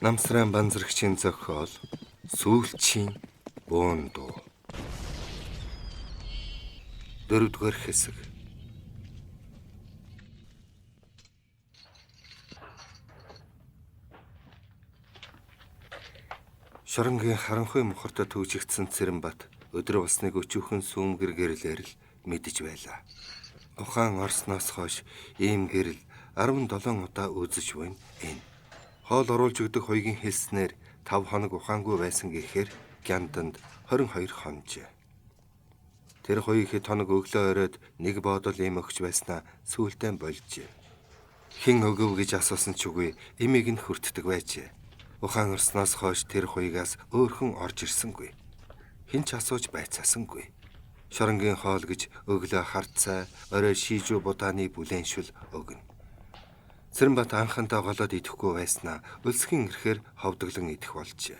Намсран банзрагчийн зохиол Сүүлчийн буун дуу. 4-р хэсэг. Шоронгийн харанхуй мухарта төвжигдсэн Цэрэнбат өдөр болсныг өчүүхэн сүүмгэр гэрлээр л мэдэж байлаа. Ухаан орсноос хойш ийм гэрэл 17 удаа үзэж буйн энэ. Хоол оруулж өгдөг хоёгийн хэлснээр 5 хоног ухаангүй байсан гэхээр гянданд 22 хонжээ. Тэр хоёр хэд хоног өглөө оройд нэг боодол им өгч байснаа сүүлдээ больжээ. Хэн өгөв гэж асуусан ч үгүй, имийг нь хүртдэг байжээ. Ухаан орсноос хойш тэр хоёгаас өөрхөн орж ирсэнгүй. Хэн ч асууж байцаасангүй. Шоронгийн хоол гэж өглөө харцай, орой шийжүү будааны бүлээншүл өгнө. Цэрэнбат анхандаа голоод идэхгүй байснаа өлсгөн ирэхээр ховдоглон идэх болжээ.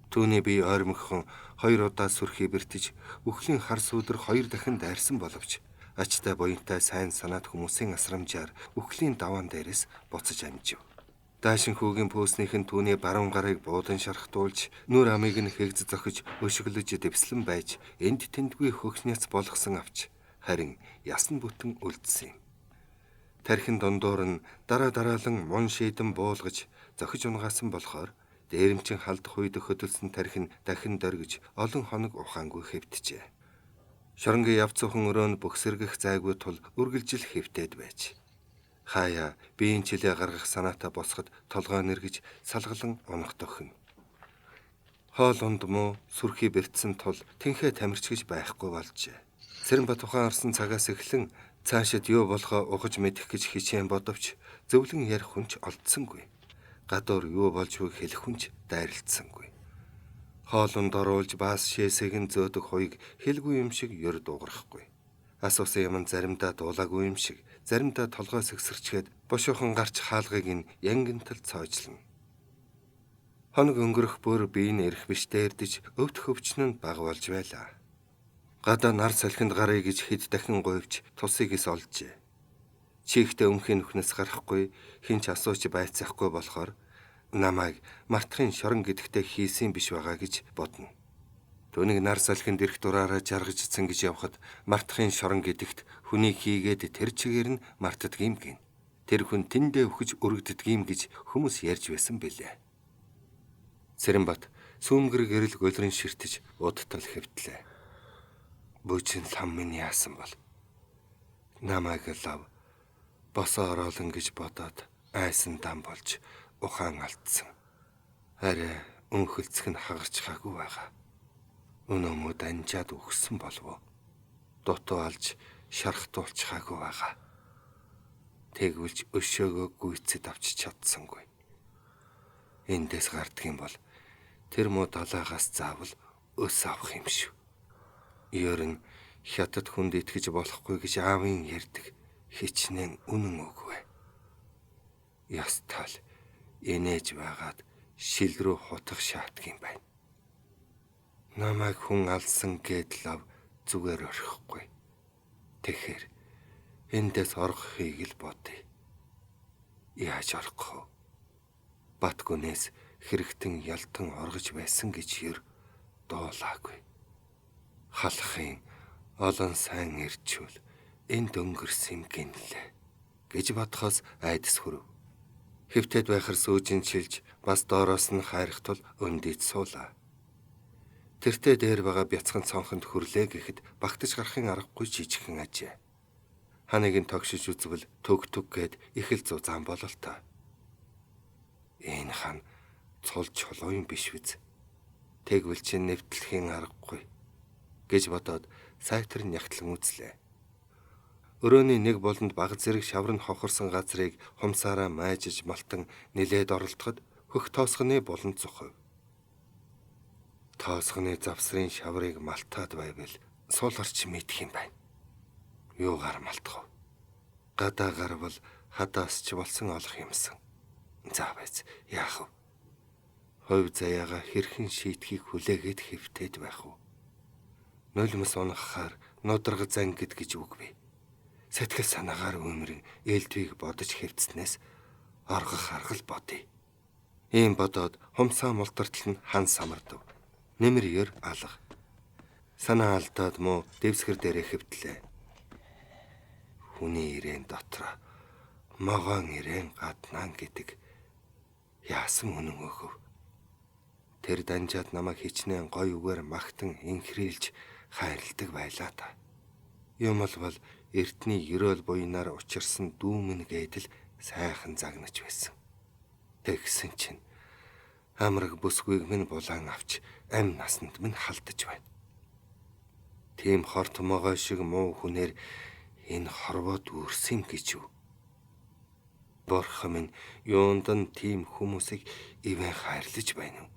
Түүний бие ойрмогхон 2 удаа сүрхий бэртэж, үхлийн хар сүүдэр 2 дахин дайрсан боловч ачтай буянтай сайн санаад хүмүүсийн асрамжаар үхлийн даваан дээрээс буцаж амжив. Даашин хүүгийн пөөснийх нь түүний баруун гарыг буудан шархтуулж, нүр амийг нь хэгз зохиж, өшөглөж дэвслэн байж, энд тэндгүй хөгшнэц болгосон авч, харин ясан бүтэн үлдсэн юм. Тархин дундуур нь дараалан мун шийдэн буулгаж, зохиж унгаасан болохоор дээрэмчин халдах үед хөдөлсөн тархин дахин дөргиж, олон хоног ухаангүй хэвтжээ. Шоронгийн явц хүн өрөөнд бөхсөргөх зайгүй тул үргэлжил хэвтээд байж. Хаяа биеийн чилээ гаргах санаатаа босоход толгой нэргэж салгалан унах тохино. Хоол унд муу сүрхий бэртсэн тул тэнхээ тамирчгэж байхгүй болжээ. Цэрэнбат ухаан орсон цагаас эхлэн цаашид юу болохоо ухаж мэдэх гэж хичээн бодовч зөвлөн ярих хүнч олдсонгүй. Гадуур юу болж байгааг хэлэх хүнч дайралтсангүй. Хоолунд оруулж баас шээсэг нь зөөдөг хоёг хэлгүй юм шиг ёр дуугарахгүй. Асуусан юм заримдаа дуулаагүй юм шиг, заримдаа толгой сэгсэрчгээд бошоохон гарч хаалгыг нь янгинтал цоожлно. Хоног өнгөрөх бүр бие нь эрх биштэй эрдэж өвдөх өвчин нь баг болж байлаа. Гадаа нар салхинд гарыг гэж хэд дахин гуйвч тусыг ис олжээ. Чихтэй өмхийн нүхнээс гарахгүй, хинч асууж байцаахгүй болохоор намайг мартахын шорон гэдэгтээ хийсэн биш байгаа гэж бодно. Түүнийг нар салхинд ирэх дураараа жаргаж цэнгэж явхад мартахын шорон гэдэгт хүний хийгээд тэр чигээр нь мартдагийм гин. Тэр хүн тэндээ өхөж өргөддөгийм гэж хүмүүс ярьж байсан бэлээ. Цэрэнбат сүүмгэр гэрэл гөлрөн ширтэж удтал хэвтлээ. Бүчин лам минь яасан бол намайг лав босоо ороолон гэж бодоод айсан дан болж ухаан алдсан. Арай өнхөлцөх нь хагарч хаагүй байгаа. Өнөөмөө данжаад өгсөн болов. Дутуу алж шархтуулч хаагүй байгаа. Тэгвэлж өшөөгөө гүйцэд авч чадсангүй. Эндээс гардг юм бол тэр муу далаагаас заавал өс авах юм шүү. Ёрн хятад хүнд итгэж болохгүй гэж аавын ярьдаг хичнээн үнэн үгүй. Ястал инээж байгаад шил рүү хутах шаарддаг юм байна. Намайг хүн алсан гэдэл ав зүгээр орхихгүй. Тэгэхээр эндээс орохыг л бодъё. Яаж орох вэ? Батгүнээс хэрэгтэн ялтан оргож байсан гэж ёр дуулаагүй. Халахын олон сайн ирчүүл энд өнгөрсөн юм гинлээ гэж бодхоос айдас хүрв. Хэвтээд байхар сүүжин чилж бас доороос нь хайрах тул өндийд суулаа. Тэртээ дээр байгаа бяцхан цонхонд хүрлээ гэхэд багтаж гарахын аргагүй жижигхэн ажээ. Ханыг нь тогшиж үзвэл төг гэд их л зузаан бололтой. Энэ хан цул чулуу юм биш үз. Тэгвэл чи нэвтлэхийн аргагүй гэж бодоод сайтар нягтлан үзлээ. Өрөөний нэг болонд баг зэрэг шаврын хохорсон газрыг хумсаараа майжиж малтан нилээд оролдоход хөх тоосгоны болонд зохив. Тоосгоны завсрын шаврыг малтаад байвал суулгарч мэдэх юм байна. Юугаар малтах вэ? Гадаа гарвал хадаас ч болсон олох юмсан. За байц яах вэ? Хойв заяага хэрхэн шийтгэхийг хүлээгээд хэвтээд байх вэ? Нулимс унахаар нудраг зангид гэж үг бий. Сэтгэл санаагаар өмрөн ээлдвийг бодож хэвтснээс оргох аргал бодъё. Ийм бодоод хумсаа мултартал нь хан самардав. Нэмэр ёр алга. Санаа алдаад муу дэвсгэр дээрээ хэвтлээ. Хүний ирээн дотор могоон ирээн гаднаа гэдэг яасан үнэн өгөв. Тэр данжаад намайг хичнээн гой үгээр магтан инхрийлж хайрладаг байлаа та. Юм бол эртний ерөөл буйнаар учирсан дүүмэн гэдэл сайхан загнаж байсан. Тэгсэн чинь амраг бүсгүйг минь булаан авч амь насанд минь халдаж байна. Тийм хорт могой шиг муу хүнээр энэ хорвоод үрсэн гэж юу? Бурхан минь юунд нь тийм хүмүүсийг ивэн хайрлаж байна уу?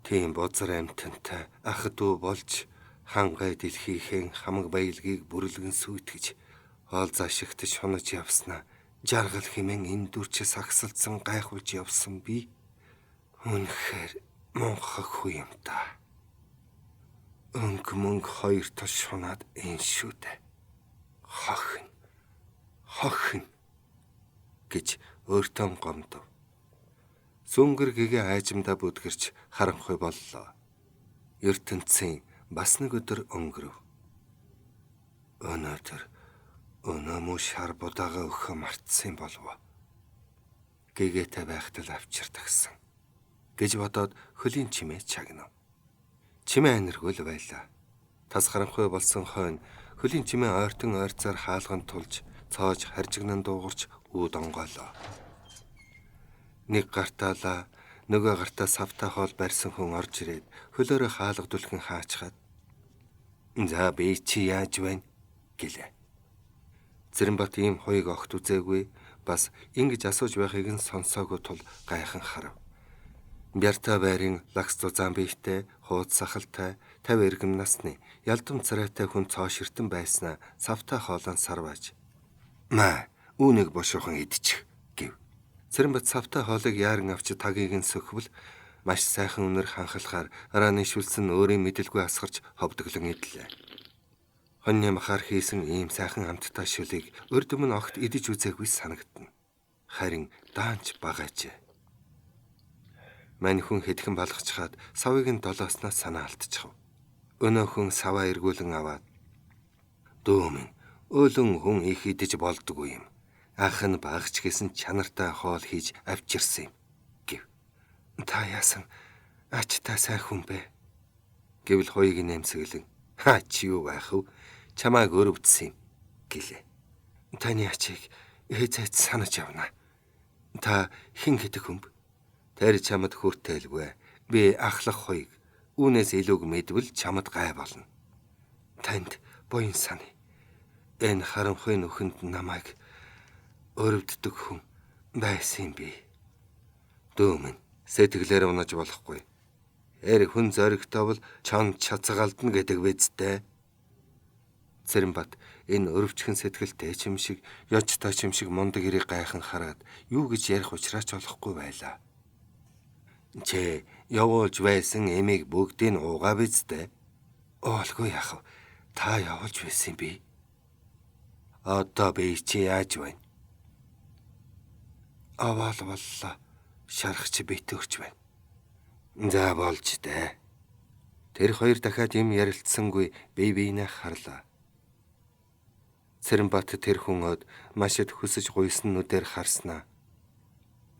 Тийм бозар амьтантай ах дүү болж хангай дэлхийхэн хамаг баялгийг бүрлгэн сүйтгэж оол зашигтж хонож явснаа жаргал хэмээн энэ дүрчэс агсалдсан гайхуулж явсан би үнэхээр мунхаг хүү юм та. Өнгө мөнгө хоёр тос шунаад энэ шүү дээ. Хохин гэж өөртөө гомдов. Сүмгэр гэгээ айжмдаа бүдгэрч харанхуй боллоо. ертөнцийн бас нэг өдөр өнгөрөв. Өнөөдөр өнөө муу шар будаага өгөх мартсан болов. Гэгээтэй байхтал авчирдагсан гэж бодоод хөлийн чимээ чагнав. Чимээ аниргуул байлаа. Тас харанхуй болсон хойно хөлийн чимээ ойртон ойрцоор хаалган тулж цоож харжигнан дуугарч үүд онгоолоо. Нэг гартаалаа нөгөө гартаа савтай хоол барьсан хүн орж ирээд хөлөөрөө хаалга дүлхэн хаачгаад "За би чи яаж байна?" гэлээ. Цэрэнбат ийм хоёыг огт үзээгүй, бас ингэж асууж байхыг нь сонсоогүй тул гайхан харав. Бярта байрын лагс зузаан биетэй, хуудас сахалтай, 50 эргэм насны ялдам царайтай хүн цооширтэн байснаа савтай хоолон сарвааж "Маа, үүнийг бошуухан идчих" гэв. Цэрэнбат савтай хоолыг яаран авч тагийг нь сөхвөл маш сайхан үнэр ханхалахаар арааны шүлсэн өөрийн мэдэлгүй асгарч ховдоглон идлээ. Хоньны махаар хийсэн ийм сайхан амттай шүлийг урд өмнө огт идэж үзээгүй санагдана. Харин даанч багаажээ. Мань хүн хэдхэн балгачхаад савыг нь долооснаас санаа алдчихв. Өнөө хүн саваа эргүүлэн аваад "Дүү минь, өөлөн хүн их идэж болдгүй юм. Ах нь багч гэсэн чанартай хоол хийж авчирсан юм" гэв. "Та яасан ачтай сайн хүн бэ?" гэвэл хоёыг нэмсэглэн чи юу байх вэ? Чамааг өрөвдсөн юм" гэлээ. "Таны ачийг хязгаарч санаж явна. Та хэн гэдэг хүн бэ? Тэр чамд хүртээлгүй. Би ахлах хоёг үүнээс илүүг мэдвэл чамд гай болно. Танд буян сана. Энэ харанхуй нүхэнд намайг өрөвддөг хүн байсан би. Дүү минь, сэтгэлээр унаж болохгүй. Хүн зоригтой бол чон чацгалдна гэдэг бидтэй." Цэрэнбат энэ өрөвчгөн сэтгэлтэй ч юм шиг, ёжтой ч юм шиг мундаг ирийг гайхан хараад юу гэж ярих учраач олохгүй байлаа. "Чи явуулж байсан эмийг бүгдийг уугаа бидтэй." "Оолгүй яах вэ? Та явуулж байсан би." "Одоо би чи яаж байна?" "Аваал боллоо. Шарахч битүүрч байна." "За болж дээ." Тэр хоёр дахиад юм ярилцсангүй бие биенээ харлаа. Цэрэнбат тэр хүн од машид хөсөж гуйсан нүдээр харснаа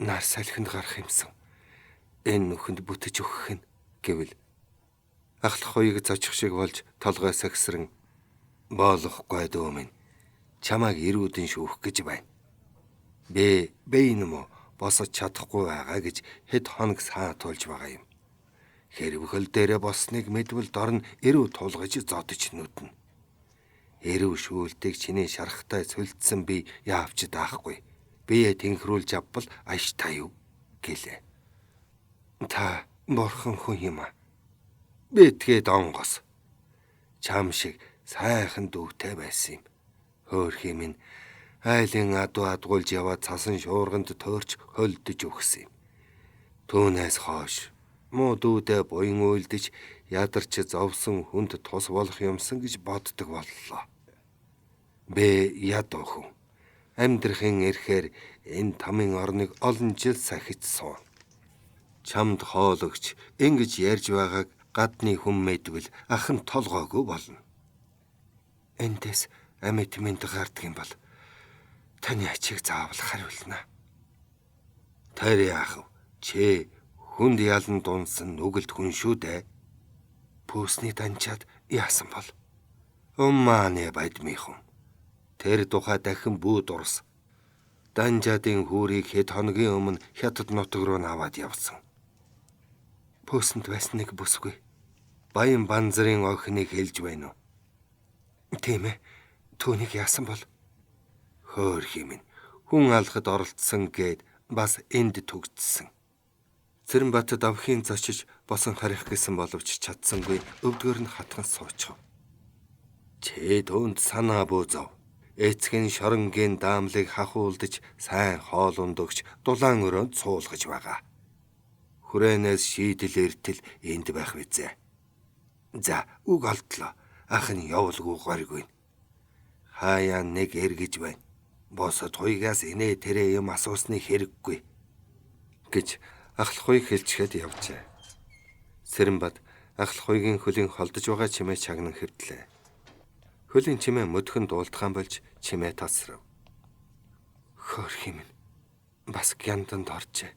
"Нар салхинд гарах юмсан. Энэ нүхэнд бүтэж өгөх нь" гэвэл ахлах хоёыг зочих шиг болж толгой сагсран "Болохгүй дүү минь. Чамааг ирүүдэн шүүх гэж байна. Би энэ мө босож чадахгүй байгаа гэж хэд хоног саа тулж байгаа юм. Хэрвхэл дээрээ босныг мэдвэл дор нь ирүү тулгаж зодож нүднэ. Ирүү шүүлтийг чиний шарахтай сүлдсэн би яавч даахгүй. Бие тэнхрүүлж авбал ааштай юу" гэлээ. "Та бурхан хүн юм аа. Битгээд онгос. Чам шиг сайхан дүүтэй байсан юм. Хөөрхий минь айлын адуу адгуулж яваад цасан шуурганд төөрч хөлдөж өгсөн юм. Түүнээс хойш муу дүүдээ буян уйлдэж ядарч зовсон хүнд тус болох юмсан гэж боддог боллоо. Би ядуу хүн. Амьдрахын эрхээр энэ тамийн орныг олон жил сахиж сууна. Чамд хоологч ингэж ярьж байгааг гадны хүн мэдвэл ах нь толгоогүй болно. Эндээс амьд мэд гардаг юм бол таны ачийг заавал хариулна. Тэр яах вэ? Чи хүнд ялан дунсан нүгэлт хүн шүү дээ. Пүүсний данчаад яасан бол? Уммааны байдмихан. Тэр тухай дахин бүү дурс. Данжаадын хүүрийг хэд хоногийн өмнө хятад нутаг руу наваад явсан. Пүүсэнд байсан нэг бүсгүй. Баян банзарын охиныг хэлж байна уу? Тийм ээ. Түүнийг яасан бол? Хөөх юм. Хүн алхад оролцсон гээд бас энд түгдсэн. Цэрэнбат давхийн зочиж босон харих гэсэн боловч чадсангүй өвдгөр нь хатхан суучихв. Чи түүнд санаа буузав. Эцгийн шоронгийн даамлыг хахуулдаж сайн хоол ундагч дулаан өрөөнд суулгаж байгаа. Хүрээнээс шийдэл эртэл энд байх визээ. За, үг олдлоо. Ах нь явуулгүй горьгүй. Хаяа нэг эргэж байна. Босод хуйгаас инээ тэрэ юм асуусны хэрэггүй гэж ахлахуйг хэлчихэд явжээ. Цэрэнбат ахлахуйгийн хөлийн холдож байгаа чимээ чагнан хэвдлээ. Хөлийн чимээ мөдгөн дуулдгаан болж чимээ тасрав. Хөөх юм. Бас гянданд оржээ.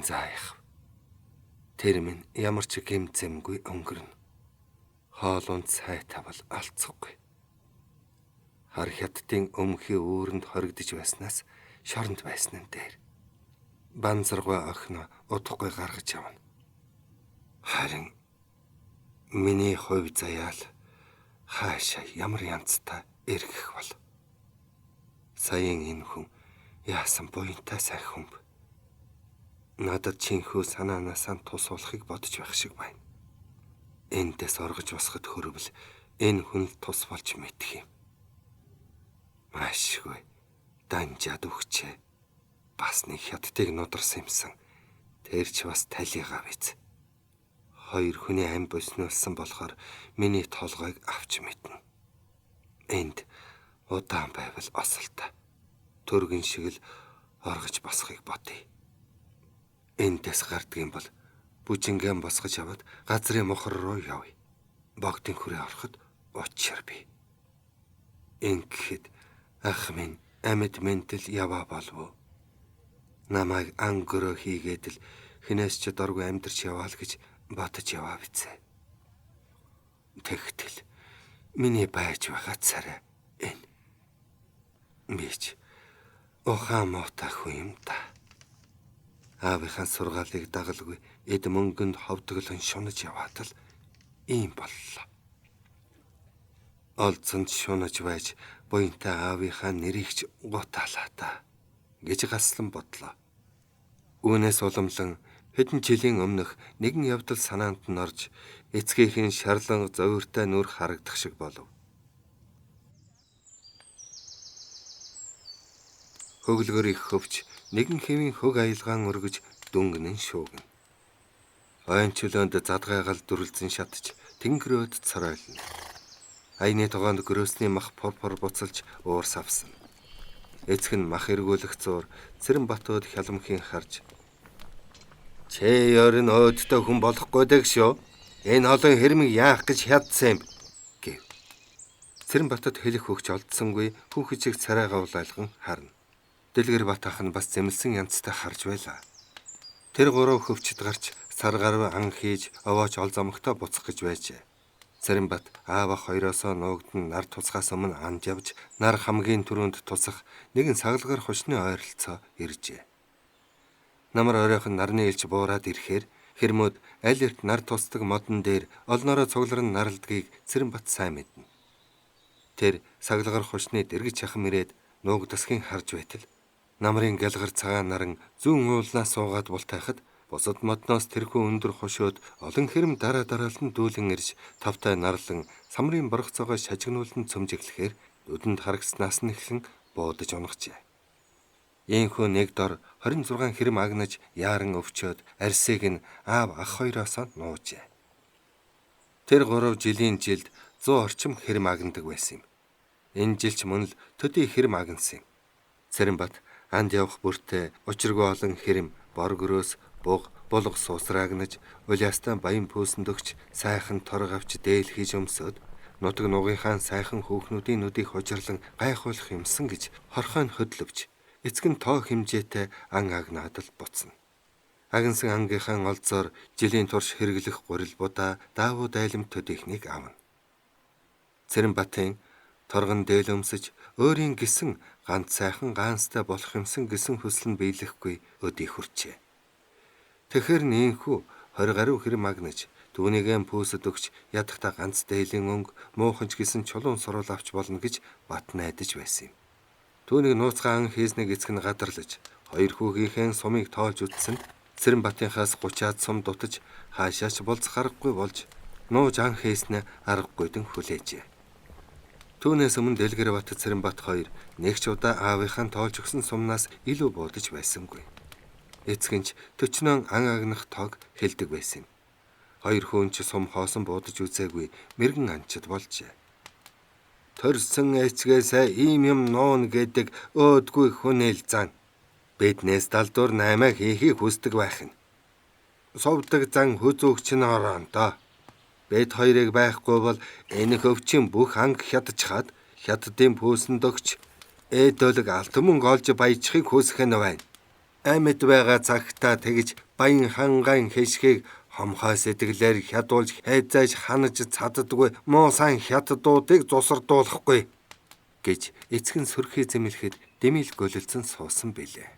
Заах. Тэр минь ямар ч гэмзэмгүй өнгөрнө. Хоолунд цай тавал алцахгүй. Хар хятадын өмхий үүрэнд хоригдож байснаас шоронд байсан нь дээр. Банзаргой охин удахгүй гаргаж явна. Харин миний хувь заяал хаашаа ямар янзтай эргэх бол. Саяын энэ хүн яасан буянтай сайн хүн. Надад чинхүү санаанаасаа тус болохыг бодож байх шиг байна. Эндээс оргож босоход хөрвөл энэ хүн тус болж мэдэх юм. Машгүй данжаад өгчээ. Бас нэг хятадыг нударсан юмсан. Тэр ч бас талигаа биз. Хоёр хүний ам боснуулсан болохоор миний толгойг авч мэднэ. Энд удаан байвал осолтой. Төргөн шиг л оргож босхийг бодъё. Эндээс гардгийн бол бүжингэн босгож аваад газрын мохор руу явъя. Богдын хүрээ ороход учир би. Ингэхэд ах минь амьд мэнтэл яваа болов. Намайг ангөрөө хийгээд л хинээс ч доргүй амьдарч яваа л гэж бодож яваа бицээ. Тэгтэл миний байж байгаа царай энэ. Мич ухаан муутай хүн юм да. Аавынхаа сургаалыг дагалгүй эд мөнгөнд ховдглон шунаж яваад л ийм боллоо. Олзонд шунаж байж буянтай аавынхаа нэрийг ч гутаалаа та гэж гаслан бодлоо. Үүнээс уламлан хэдэн жилийн өмнөх нэгэн явдал санаанд нь орж эцгийнхэн шарлан зовиртой нүр харагдах шиг болов. Хөглөгөр их хөвч нэгэн хэвийн хөг аялгаан өргөж дүнгэнэн шуугна. Ойн чөлөөнд задгайгал дүрлзэн шатж тэнгэрөөд цоройлно. Айны тогоонд гөрөөсний мах порпор буцалж уурс авсан. Эцэг нь мах эргүүлэх зуур Цэрэнбатууд хялмхийн харж "Чи ёрын өөдтэй хүн болохгүй дэг шүү. Энэ олон хэрмэг яах гэж хядсан юм" гэв. Цэрэнбатад хэлэх хөгч олдсонгүй хүүхэд шиг царайгаа улайлган харна. Дэлгэр бат ах нь бас зэмлсэн янзтай харж байлаа. Тэр гурав хөвчд гарч сар гарав ан хийж овооч ол замхтаа буцах гэж байжээ. Цэрэнбат аав ах хоёроосоо нуугдан нар туцахаас өмнө анд явж нар хамгийн түрүүнд тусах нэгэн сагалгаар хушны ойролцоо иржээ. Намар оройхон нарны элч буураад ирэхээр хэрмүүд аль эрт нар тусдаг модон дээр олноороо цугларн наралдгийг Цэрэнбат сайн мэднэ. Тэр сагалгаар хушны дэргэж чахам ирээд нуугдасхийн харж байтал намрын галгар цагаан наран зүүн уулнаас суугаад бултайхад бусад модноос тэрхүү өндөр хошоод олон хэрэм дараа дараалан дүүлэн ирж тавтай нарлан самрын боргоцоогоо шажигнуулан цөмжиглэхээр нүдэнд харагснаас нь эхлэн буудаж унагчээ. Ийхүү нэг дор 26 хэрэм агнаж яаран өвчөөд арсыг нь аав ах хоёроосоо нуужээ. Тэр 3 жилийн жилд 100 орчим хэрэм агнадаг байсан юм. Энэ жилч мөн л төдий хэрэм агнасан юм. Цэрэнбат анд явах бүртээ учиргүй олон хэрэм, боргөрөөс буг, булга суусраагнаж, улаастан баян пүүсэнд өгч сайхан торг авч дээл хийж өмсөд нутаг нугийнхаа сайхан хүүхнүүдийн нүдийг хожирлон гайхуулах юмсан гэж хорхойн хөдлөвч эцэг нь тоо хэмжээтэй ан агнаадал буцна. Агнсан ангийнхаа олзоор жилийн турш хэрэглэх гурилбуудаа даавуу дайлам төдийхнийг авна. Цэрэнбатын торгон дээл өмсөж өөрийн гисэн ганц сайхан гаанстай болох юмсан гисэн хүсэл нь биелэхгүй өдий хүрчээ. Тэгэхэр нээнхүү 20 гаруй хэрэм агнаж түүнийгэн пүүсэд өгч ядахта ганц дээлийн өнгө мууханч гисэн чулуун сурал авч болно гэж бат найдаж байсан юм. Түүнийг нууцгаан хийснийг эцэг нь гадарлаж хоёр хүүгийнхээ сумыг тоолж үтсэнд Цэрэнбатынхаас 30-аад сум дутаж хаашаач болцох аргагүй болж нууж ан хийснэ аргагүйдэн хүлээжээ. Түүнээс өмнө Дэлгэр бат Цэрэнбат хоёр нэг ч удаа аавынхаа тоолж өгсөн сумнаас илүү буудаж байсангүй. Эцэг нь 40 ан агнах тог хэлдэг байсан юм. Хоёр хүн ч сум хоосон буудаж үзээгүй мэргэн анчид болжээ. Төрсөн эцгээсээ ийм юм нуун гэдэг өөдгүй хүнэл зан. Биднээс далдуур 8 хийхийг хүсдэг байх нь. Совдаг зан хүзүүгч нь орондоо. Бид хоёрыг байхгүй бол энэ хөвчийн бүх анги хядчихад хятадын пүүсэнд өгч ээдөлөг алт мөнгө олж баяжхийг хүсэх нь байна. Амьд байгаа цагтаа тэгж баян хангайн хэшгийг хомхой сэтгэлээр хядуулж хайзааж ханаж цаддаггүй муу сан хятадуудыг зусардуулахгүй гэж эцэг нь сөрхий зэмлэхэд дэмил гөлөлцөн суусан билээ.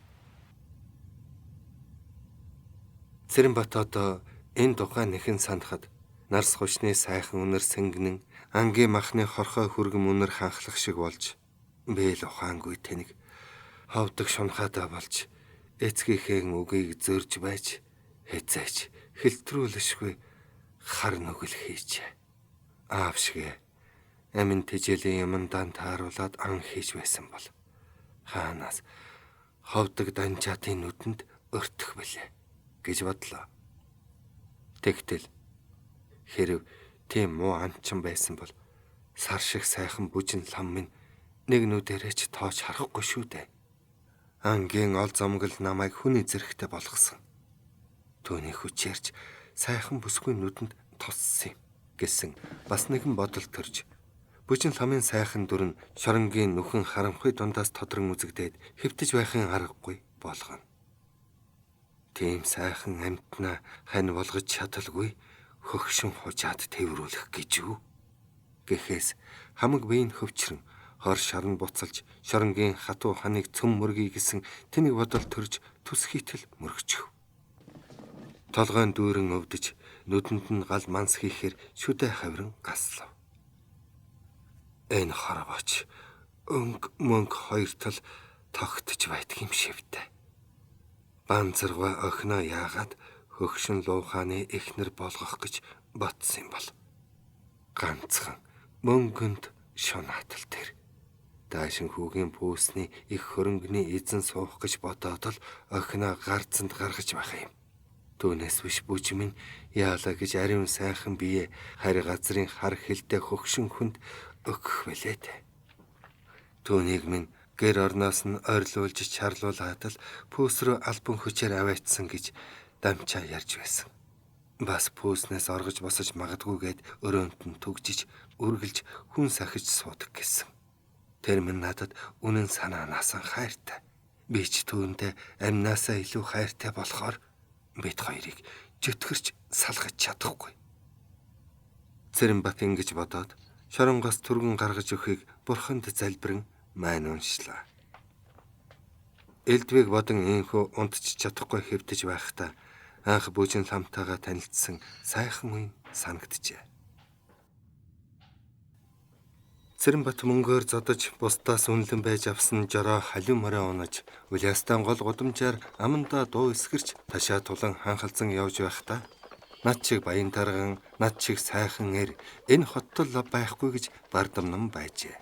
Цэрэнбат одоо энэ тухай нэхэн санахад нарс хушны сайхан үнэр сэнгэнэн ангийн махны хорхой хүргэм үнэр ханхлах шиг болж бэл ухаангүй тэнэг ховдөг шунхаадаа болж эцгийнхээ үгийг зөрж байж хэзээч хэлтрүүлэшгүй хар нүгэл хийжээ. Аав шигэ амин тэжээлийн юмдаа тааруулаад ан хийж байсан бол хаанаас ховдөг данжаатын нүдэнд өртөх билээ гэж бодлоо. Тэгтэл хэрв тийм муу анчин байсан бол сар шиг сайхан бүжин лам минь нэг нүдэрээ ч тоож харахгүй шүү дээ. Ангийн ол зомгол намайг хүний зэрэгтэй болгосон. Түүний хүчээрч сайхан бүсгүй нүдэнд туссан юм гэсэн бас нэгэн бодол төрж бүжин ламын сайхан дүр нь шоронгийн нүхэн харанхуй дундаас тодрон үзэгдээд хэвтэж байхын аргагүй болгоно. Тийм сайхан амьтнаа хань болгож чадалгүй хөгшин хужаад тэврүүлэх гэж юу? Гэхээс хамаг биеийн хөвчрөн хор шорон буцалж шоронгийн хатуу ханыг цөм мөргий гэсэн тэнэг бодол төрж түс хийтэл мөргөчв. Толгойн дүүрэн өвдөж нүдэнд нь гал манс хийхээр шүдэ хаврын гаслав. Энэ харваач өнг мөнг хоёр тал тогтж байдаг юм шивтэй. Банзарга охиноо яагаад хөгшин лууханы эхнэр болгох гэж ботсон юм бол ганцхан мөнгөнд шунаатал тэр даашин хүүгийн пүүсний их хөрөнгөний эзэн суух гэж бодоод л охиноо гарцанд гаргаж байх юм. Түүнээс биш бүжмэн яалаа гэж ариун сайхан бие харь газрын хар хилтэй хөгшин хүнд өгөх билээ дээ. Түүнийг минь гэр орноос нь ойрлуулж чарлуулаад л пүүс рүү албан хүчээр аваачсан гэж дамчаа ярьж байсан. Бас пүүснээс оргож босож магадгүйгээд өрөөнд нь түгжиж үргэлж хүн сахиж суудаг гэсэн. Тэр минь надад үнэн санаанаас хайртай. Би ч түүндээ амнаасаа илүү хайртай болохоор бид хоёрыг жөтгөрч салгаж чадахгүй. Цэрэнбат ингэж бодоод шоронгоос түргэн гаргаж өгөхийг бурханд залбирэн маань уншлаа. Элдвийг бодон инхүү унтж чадахгүй хэвтэж байхдаа анх бүжин ламтайгаа танилцсан сайхан үе санагджээ. Цэрэнбат мөнгөөр зодож бусдаас үнэлэн байж авсан жороо халиу морой унаж улаастан гол гудамжаар амандаа дуу эсгэрч ташаа тулан ханхалзан явж байхдаа над чиг баян тарган над чиг сайхан эр энэ хоттол байхгүй гэж бардамнам байжээ.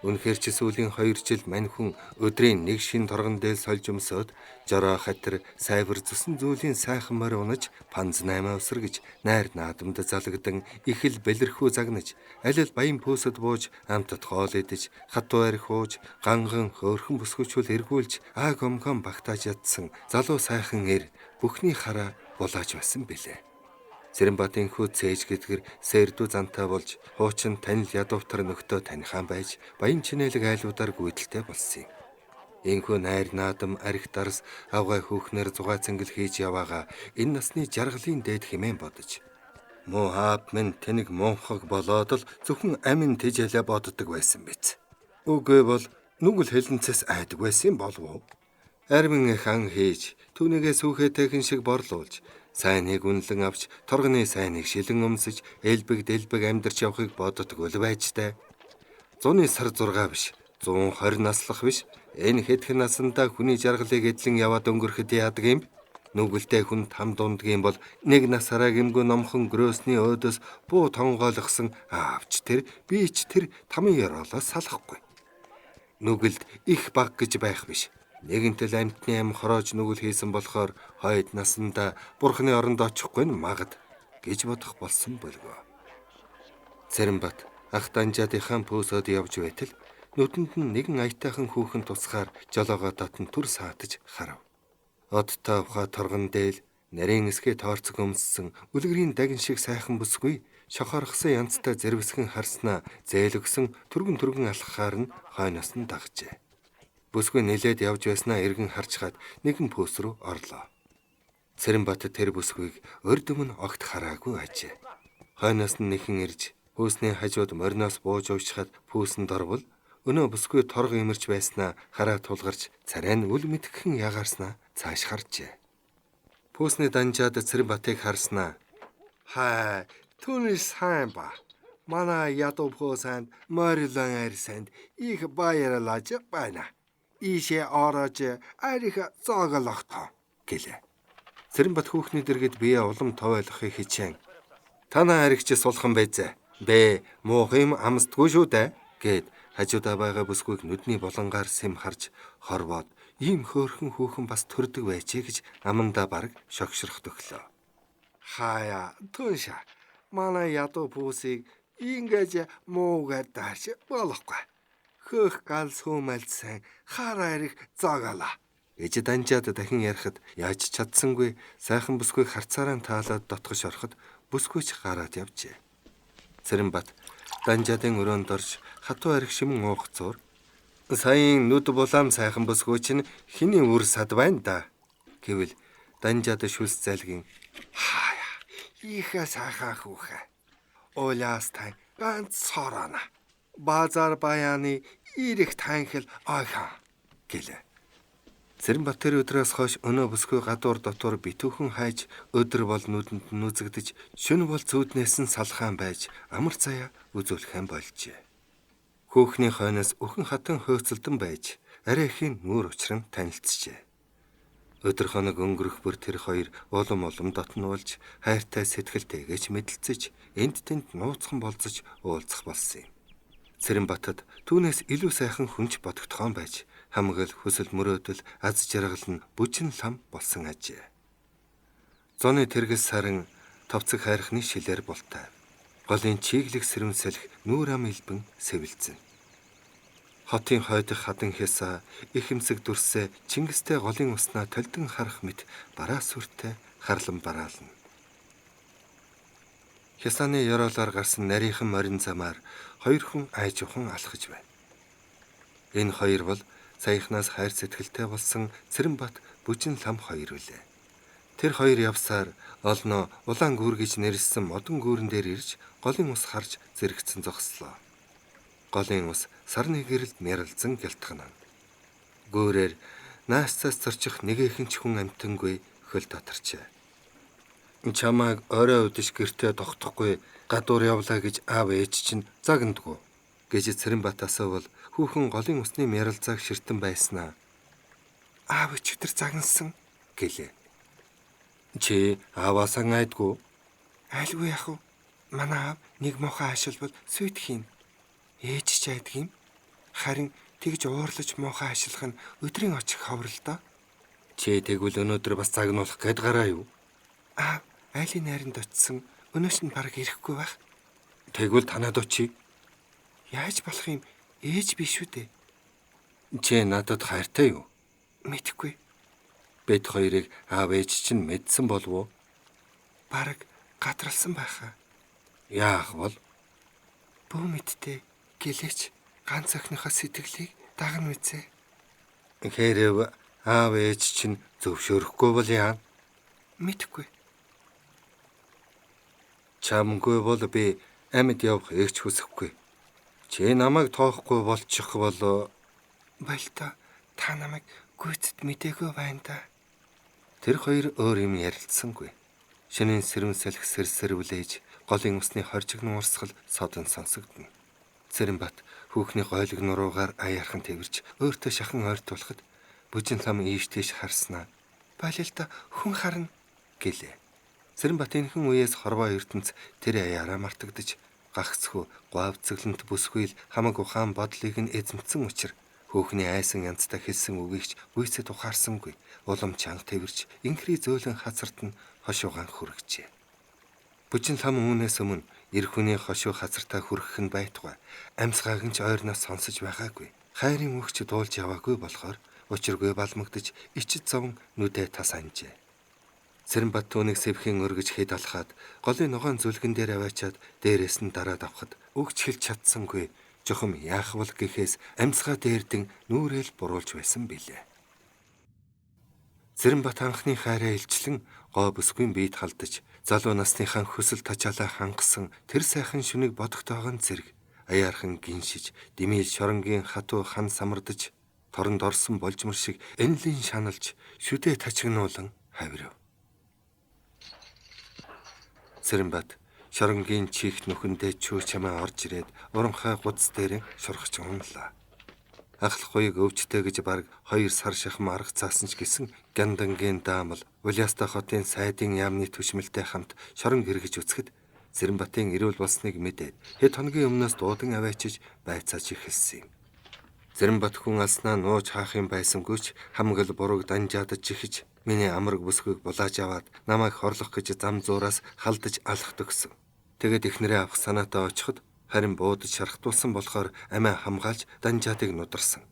Үнэхээр ч сүүлийн 2 жил мань хүн өдрийн нэг шин торгон дээр сольж өмсөд жороо хатар сайвар зүсэн зүйлийн сайхан морь унаж панз 8 өсөргөж найр наадамд залгдан их л бэлэрхүү загнаж аль аль баян пөөсөд бууж амтд хоол идэж хатуу арх ууж ганган хөөрхөн бүсгүүчүүл эргүүлж гомгом багтааж ядсан залуу сайхан эр бүхний хараа булааж байсан билээ. Цэрэнбатын хүү цээж гэдгэр сэрдүү зантай болж хуучин танил ядуутар нөхдөө таньхан байж баян чинэлэг айлуудаар гүйдэлтэй болсон юм. Энхүү найр наадам арх дарс авгай хүүхнэр зугай цэнгэл хийж яваага энэ насны жаргалын дээд хэмээн бодож. Муу аав минь тэнэг мунхаг болоод л зөвхөн амин тэжээлээ боддог байсан биз. Үгүй бол нүгэл хэлэнцэс айдаг байсан болов уу? Армин их ан хийж түүнийгээ сүхэтэйхэн шиг борлуулж сайныг үнэлэн авч торгоны сайныг шилэн өмсөж элбэг дэлбэг амьдарч явахыг боддог үл байжтай. 100-ны сар 6 биш 120 наслах биш энэ хэдхэн насандаа хүний жаргалыг эдлэн яваад өнгөрөхөд яадаг юм? Нүгэлтэй хүн там дундгийн бол нэг насараа гимгүү номхон грөөсний өөдөөс буу тонгойлгосон аавч тэр би ч тэр тамын ёроолоос салахгүй. Нүгэлд их баг гэж байх биш. Нэгэнтэл амьтны ам хороож нүгэл хийсэн болохоор хойд насандаа бурхны оронд очихгүй нь магад гэж бодох болсон болов. Цэрэнбат ах Данжаадынхаа пөөсөд явж байтал нүдэнд нь нэгэн аятайхан хүүхэн тусгаар жолоогоо татан түр саатаж харав. Одтой ухаа торгон дээл нарийн эсгээ тоорцог өмссөн үлгэрийн дагин шиг сайхан бүсгүй шохорхсон янзтай зэрвсгэн харснаа зээлгсэн түргэн алхахаар нь хойноос нь дагжээ. Бүсгүй нэлээд явж байснаа эргэн харчгаад нэгэн пөөс рүү орлоо. Цэрэнбат тэр бүсгүйг урд өмнө огт хараагүй ажээ. Хойноос нь нэхэн ирж пөөсний хажууд мориноос бууж уучхад пөөсөнд орвол өнөө бүсгүй торго имэрч байснаа хараа тулгарч царай нь үл мэдхэн ягаарснаа цааш харжээ. Пөөсний Данжаад Цэрэнбатыг харснаа хай түүний сайн ба манай ядуу пөөсөнд морилон арсанд их баярлаж байна. Ийшээ орож арих зоглохтоо гэлээ. Цэрэнбат хүүхний дэргэд бие улам товойлохыг хичээн. Танаа аригч сулхан байзаа. Бэ муух юм амсдгүй шүү дээ гэд хажуудаа байгаа бүсгүйг нүдний болонгаар сэм харж хорвоод ийм хөөрхөн хүүхэн бас төрдөг байжээ гэж амандаа бараг шогшрох төглөө. Хаяа түнша манай ядуу пүүсийг ингэж муугаар даарч болохгүй. Хөөх гал сүмэлсэн хараа арих зоголоо гэж Данжаад дахин ярихад яаж чадсангүй сайхан бүсгүйг харцаараа таалаад дотгош ороход бүсгүйч гараад явжээ. Цэрэнбат Данжаадын өрөөнд орж хатуу арих шимэн уугцуур саяын нүд булаам сайхан бүсгүй чинь хиний үр сад байна да гэвэл Данжаад шүлс зайлгийн хаяа ихэ сайхан хүүхэ олаас тай ганц сорона базар баяны ирэх танхил ойхон гэлээ. Цэрэнбат тэр өдрөөс хойш өнөө бүсгүй гадуур дотор битүүхэн хайж өдөр бол нүдэнд нүзэгдэж шөнө бол зүүднээс нь салхаан байж амар заяа үзүүлхэн болжээ. Хүүхний хойноос өхөн хатан хөөцөлдөн байж арай ихийн нүүр учран танилцжээ. Өдөр хоног өнгөрөх бүр тэр хоёр улам дотнуулж хайртай сэтгэлтэйгэж мэдлцэж энд тэнд нууцхан болцож уулзах болсон юм. Цэрэнбатад түүнээс илүү сайхан хүнч бодогдхон байж хамгал хүсэл мөрөөдөл аз жаргал нь бүжин лам болсон ажээ. Зуны тэргэс сарын товцог хайрхны шилээр бултай. Голын чиглэг сэрэмсэлх нүүр ам илбэн сэвэлзэн. Хотын хойдох хадан хэсаа ихэмсэг дүрсээ Чингистэй голын уснаа толдон харах мэт бараа сүртэй харлан бараална. Хясааны ёроолоор гарсан нарийнхан морин замаар хоёр хүн айжуухан алхаж байна. Энэ хоёр бол саяхнаас хайр сэтгэлтэй болсон Цэрэнбат бүжин лам хоёр үлээ. Тэр хоёр явсаар олноо улаан гүүр гэж нэрлсэн модон гүүрэн дээр ирж голын ус харж зэрэгцэн зогслоо. Голын ус сарны гэрэлд мяралзан гялтгана. Гүүрээр наасцаас зорчих нэгэхэн ч хүн амтангүй хөл татарчээ. Чамайг орой өдөш гэртээ тогтохгүй гадуур явлаа гэж аав ээж чинь загнадгүй гэж Цэрэнбат асуувал хүүхэн голын усны мяралзааг ширтэн байснаа. Аав өчтөр загнасан гэлээ. Чи ааваасаа айдгүй. Айлгүй яах вэ? Манай аав нэг мохоо ашиглавал сүйт хийн. Ээж ч айдаг юм. Харин тэгж уурлаж муухай ажиллах нь өдрийн очих ховрол доо. Чи тэгвэл өнөөдөр бас загнуулах гээд гараа юу? Айлын найранд очисон. Өнөөс нь бараг ирэхгүй байх. Тэгвэл танад очие. Яаж болох юм? Ээж биш үү дээ. Чи надад хайртай юу? Мэдхгүй. Бид хоёрыг аав ээж чинь мэдсэн болов уу? Бараг гадралсан байхаа. Яах бол? Бүү мэдтээ. Гэлээч ганц охиныхоо сэтгэлийг дагна үзье. Хэрэг аав ээж чинь зөвшөөрөхгүй бол яа? Мэдхгүй. Чамгүй бол би амьд явах эгч хүсэхгүй. Чи намайг тоохгүй болчих бол Баялта та намайг гүйцэд мэдээгүй байна да. Тэр хоёр өөр юм ярилцсангүй. Шинийн сэрэмсэлх сэрсэрвлээж голын усны хоржигн урсгал содон сонсогдно. Цэрэнбат хүүхний гойлгнуруугаар аяархан тэрвэрч өөртөө шахан ойртуулахад бүжин лам ийш тийш харснаа. Баялта хүн харна гэлээ. Цэрэнбатын хэн үеэс хорвоо ертөнц тэр аяараа мартагдж гагцхүү говцөглөнт бүсгүйл хамаг ухаан бодлыг нь эзэмтсэн учир хүүхний айсан янзтай хэлсэн үгийгч гүйцэд ухаарсангүй. Улам чанга тэрвэрч инхри зөөлөн хацарт нь хошуугаан хүргэжээ. Бүжин лам үүнээс өмнө эр хүний хошуу хазартаа хүрэх нь байтугай амьсгааг нь ч ойрноос сонсож байгаагүй. Хайрын өгч дуулж яваагүй болохоор учиргүй балмагдж ичид зовн нүдэ тас анжээ. Цэрэнбат түүнийг сэвхэн өргөж хэд алхаад голын ногоон зүлгэн дээр аваачаад дээрээс нь дараад авахд өгч хэлж чадсангүй. Жохом яах вэ гэхээс амьсгаа дээрдэн нүрэл буруулж байсан билээ. Цэрэнбат анхны хайраа илчлэн гоо бүсгүй биед халдаж залуу насныхаа хөсөл тачаалаа хангасан тэр сайхан шүнийг бодогтойгон зэрэг аяархан гиншиж димийл шоронгийн хатуу хан самардаж торонд орсон болжмор шиг энэлийн шаналж шүдэ тачигнуулан хавирав. Цэрэнбат шоронгийн чих нүхэндээ чүү чамаа орж ирээд уранхай гудас дээр шурхаж унлаа. Ахлах хуйг өвчтэй гэж бараг 2 сар шахам арга цаасан ч гэсэн Гяндангийн даамал Улиаста хотын сайдын яамны түшмэлтэй хамт шорон гэргэж үцгэд Цэрэнбатын ирүүл болсныг мэдээд хэд хоногийн өмнөөс дуудан аваачиж байцааж эхэлсэн юм. Цэрэнбат хүн алснаа нууж хаах юм байсангүй ч хамгал бурууг данжаадаж чихэж миний амраг бүсгүйг булааж аваад намайг хорлох гэж зам зуураас халдаж алах төгсөн. Тэгэд эхнэрээ авах санаатай очиход харин буудаж шархтуулсан болохоор амиа хамгаалж данжаадыг нударсан.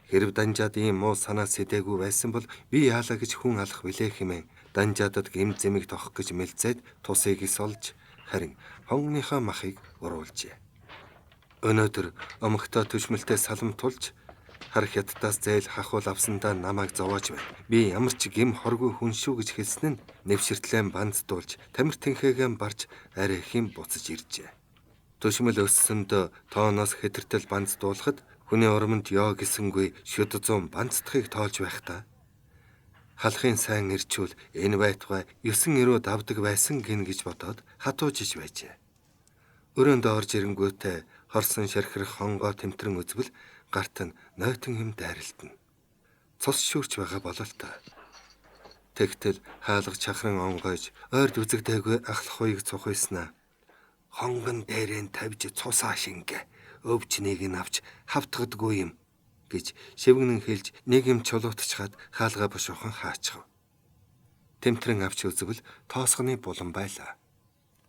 Хэрв данжаад ийм муу санаа сэдээгүй байсан бол би яалаа гэж хүн алах билээ хэмээн данжаадад гэм зэмиг тохох гэж мэлзээд тусыг ис олж харин хонгоныхоо махыг уруулжээ. Өнөөдөр омогтой түшмэлтэй салам тулж хар хятадаас зээл хахуул авсандаа намайг зовоож байна. Би ямар ч гэм хоргүй хүн шүү гэж хэлсэн нь нэвширтлэн банцдуулж тамир тэнхээгээ барж арай хэм буцаж иржээ. Түшмэл өссөндөө тооноос хэтэртэл банцдуулахад хүний урамд ёо гисэнгүй шүд зүүн банцдахыг тоолж байхдаа халахын сайн ирчүүл энэ байтугай 9 ирүү давдаг байсан гин гэж бодоод хатуужиж байжээ. Өрөөнд орж ирэнгүүтээ хорсон шархирах хонгоо тэмтрэн үзвэл гарт нь нойтон юм дайралтна. Цус шүүрч байгаа бололтой. Тэгтэл хаалга чахран онгойж ойрд үзэгдээгүй ахлах хуйг цухайснаа. Хонгон дээрэн тавьж цусаа шингэ өвчнийг нь авч хавтгадгүй юм гэж шивгэнэн хэлж нэг юм чулуутчхад хаалга бошоохон хаачв. Тэмтрэн авч үзвэл тоосгоны булан байлаа.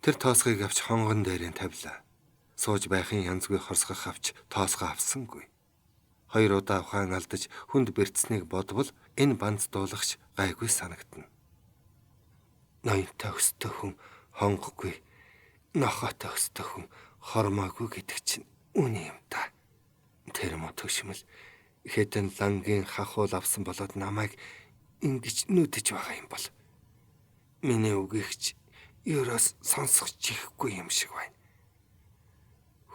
Тэр тоосгыг авч хонгон дээрэн тавилаа. Сууж байхын янзгүй хорсгох авч тоосгоо авсангүй. 2 удаа ухаан алдаж хүнд бэртснийг бодвол энэ банц дуулагч гайгүй санагдана. Ноёнтой өстэй хүн хонгохгүй, нохотой өстэй хүн хормоогүй гэдэг чинь үний юм та. Тэр мо төшмөл хэдэн лангийн хахуул авсан болоод намайг ингэж нүдэж байгаа юм бол миний үгийгч ерөөс сонсох чихгүй юм шиг байна.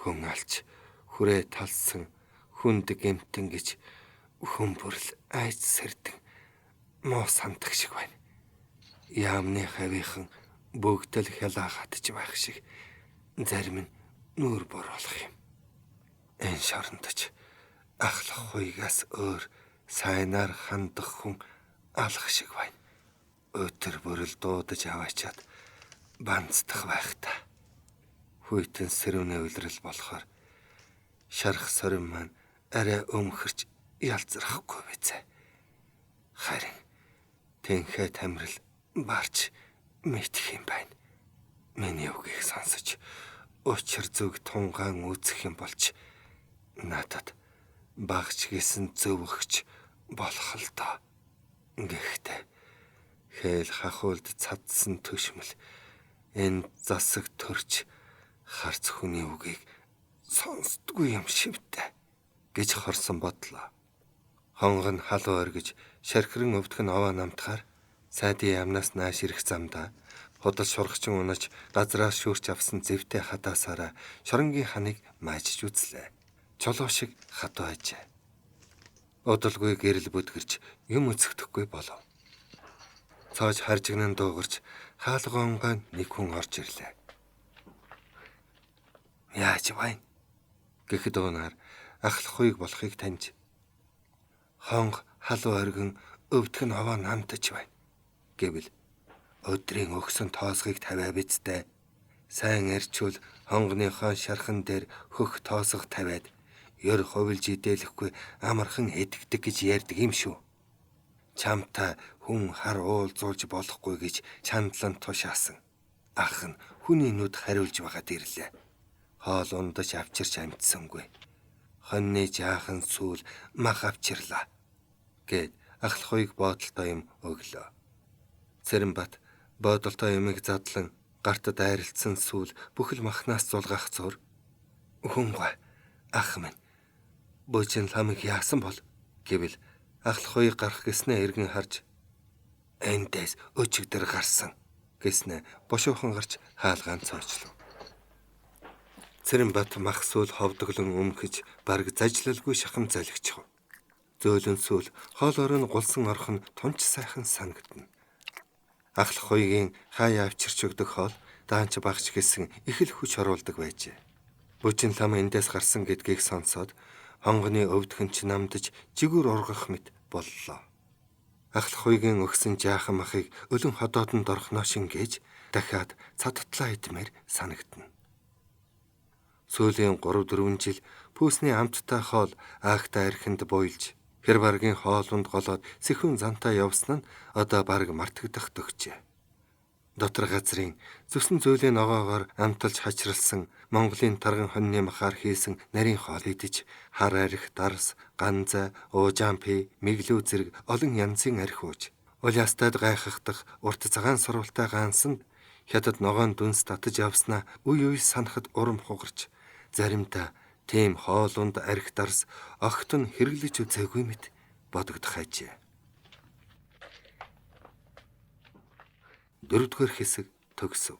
Хүн алч хүрээ талсан хүнд гэмтэн гэж хүн бүрл айц сэрдэн муу сандах шиг байна. Яамны хавийнхан бүгдэл хялаа хатж байх шиг зарим нь нүүр боруулах юм. Энэ шорондож ахлах хуйгаас өөр сайнаар хандах хүн алах шиг байна. Өтөр бүрэл дуудаж аваачаад банцдах байх та. Хүйтэн сэрүүнэ үлрэл болохоор шарх сорин маань арай өмхөрч ялзрахгүй бизээ. Харин тэнхээ тамирал барч мэдэх юм байна. Миний үгийг сонсож учир зүг тунгаан үүсэх юм болж надад багч гэсэн зөв өгч болох л доо. Гэхдээ хэл хахуулд цадсан төшмөл энэ засаг төрч харц хүний үгийг сонсдгүй юм шивтэй гэж хорсон бодлоо. Хонго нь халуу оргиж шархиран өвдөх нь овоо намтахаар сайдын амнаас нааш ирэх замдаа худал шургачин унаж газраас шүүрч авсан зэвтэй хатаасаараа шоронгийн ханыг маажиж үзлээ. Чулуу шиг хатуу ажээ. Удалгүй гэрэл бүдгэрч юм өцөгдөхгүй болов. Цоож харжигнан дуугарч хаалгонгой нэг хүн орж ирлээ. Яаж байна? Гэхэд уунаар ахлахыг болохыг таньж хонго халуу оргин өвдөх нь овоо намтаж байна гэвэл өдрийн өгсөн тоосгыг тавиа бидтэй. Сайн арчвал хонгоныхоо шархан дээр хөх тоосго тавиад ёр ховлж идэлэхгүй амархан эдгдэг гэж ярьдаг юм шүү. Чамтай хүн хар уулзуулж болохгүй гэж чандлан тушаасан. Ах нь хүний нүд хариулж байгаад ирлээ. Хоол ундаж авчирч амтсангүй. Хоньны жаахан сүүл мах авчирлаа гэд ахлахыг бодолтой юм өглөө. Цэрэнбат бодолтой юмыг задлан гартад айралцсан сүүл бүхэл махнаас зулгах зур. Хүмгай ах минь бөжин ламыг яасан бол гэвэл ахлахыг гарах гэснээ эргэн харж эндээс өчигдөр гарсан гэснээ бошуухан гарч хаалгаан цоочлоо. Цэрэнбат мах сүүл ховдоглон өмхөж бараг зажлалгүй шахам залгичв. Зөөлөн сүүл хоолоор нь гулсан орхон тунч сайхан санагдана. Ахлах хоёгийн хаяа авчирч өгдөг хоол даанч багч гэсэн их л хүч оруулдаг байжээ. Бүжин лам эндээс гарсан гэдгийг сонсоод хонгоны өвдгөн ч намдаж жигүүр ургах мэт боллоо. Ахлах хоёгийн өгсөн жаахан махыг өлөн ходоодонд орхноо шингээж дахиад цадтлаа идмээр санагдана. Сүүлийн 3-4 жил пүүсний амттай хоол аахтай архинд буйлж хэр баргийн хоолунд голоод сэхүүн зантаа явсан нь одоо бараг мартагдах төгчээ. Дотор газрын зүсэн зөүлийн ногоогоор амталж хачралсан Монголын тарган хоньны махаар хийсэн нарийн хоол идэж хар арх, дарс, ганзай, уужаампи, мэглүү зэрэг олон янзын арх ууж уляастайд гайхахдах урт цагаан сурвалтай гаансанд хятад ногоон дүнс татаж явснаа үе үе санахад урам хугарч заримдаа тийм хоолунд арх дарс огт нь хэрэглэж үзээгүй мэт бодогдох ажээ. 4-р хэсэг төгсөв.